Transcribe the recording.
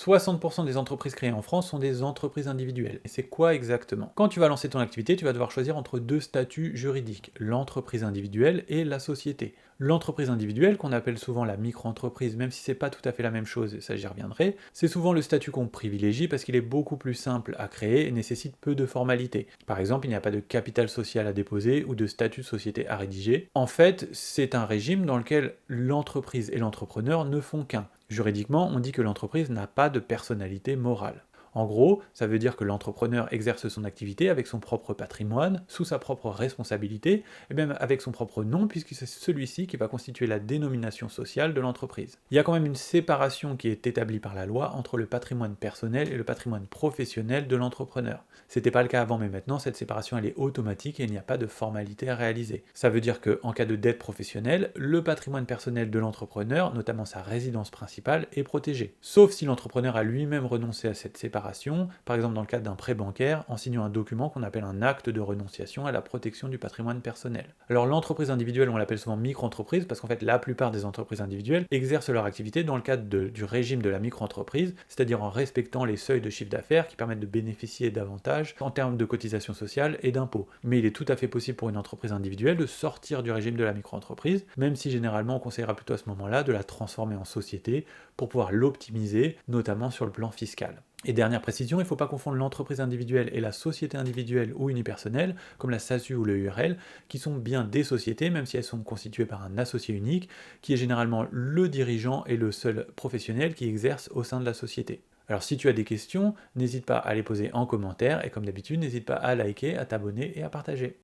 60% des entreprises créées en France sont des entreprises individuelles. Et c'est quoi exactement? Quand tu vas lancer ton activité, tu vas devoir choisir entre deux statuts juridiques, l'entreprise individuelle et la société. L'entreprise individuelle, qu'on appelle souvent la micro-entreprise, même si c'est pas tout à fait la même chose, et ça j'y reviendrai, c'est souvent le statut qu'on privilégie parce qu'il est beaucoup plus simple à créer et nécessite peu de formalités. Par exemple, il n'y a pas de capital social à déposer ou de statut de société à rédiger. En fait, c'est un régime dans lequel l'entreprise et l'entrepreneur ne font qu'un. Juridiquement, on dit que l'entreprise n'a pas de personnalité morale. En gros, ça veut dire que l'entrepreneur exerce son activité avec son propre patrimoine, sous sa propre responsabilité, et même avec son propre nom, puisque c'est celui-ci qui va constituer la dénomination sociale de l'entreprise. Il y a quand même une séparation qui est établie par la loi entre le patrimoine personnel et le patrimoine professionnel de l'entrepreneur. C'était pas le cas avant, mais maintenant cette séparation elle est automatique et il n'y a pas de formalité à réaliser. Ça veut dire qu'en cas de dette professionnelle, le patrimoine personnel de l'entrepreneur, notamment sa résidence principale, est protégé. Sauf si l'entrepreneur a lui-même renoncé à cette séparation, par exemple dans le cadre d'un prêt bancaire, en signant un document qu'on appelle un acte de renonciation à la protection du patrimoine personnel. Alors l'entreprise individuelle, on l'appelle souvent micro-entreprise, parce qu'en fait la plupart des entreprises individuelles exercent leur activité dans le cadre du régime de la micro-entreprise, c'est-à-dire en respectant les seuils de chiffre d'affaires qui permettent de bénéficier d'avantages en termes de cotisations sociales et d'impôts. Mais il est tout à fait possible pour une entreprise individuelle de sortir du régime de la micro-entreprise, même si généralement on conseillera plutôt à ce moment-là de la transformer en société pour pouvoir l'optimiser, notamment sur le plan fiscal. Et dernière précision, il ne faut pas confondre l'entreprise individuelle et la société individuelle ou unipersonnelle, comme la SASU ou le URL, qui sont bien des sociétés, même si elles sont constituées par un associé unique, qui est généralement le dirigeant et le seul professionnel qui exerce au sein de la société. Alors si tu as des questions, n'hésite pas à les poser en commentaire, et comme d'habitude, n'hésite pas à liker, à t'abonner et à partager.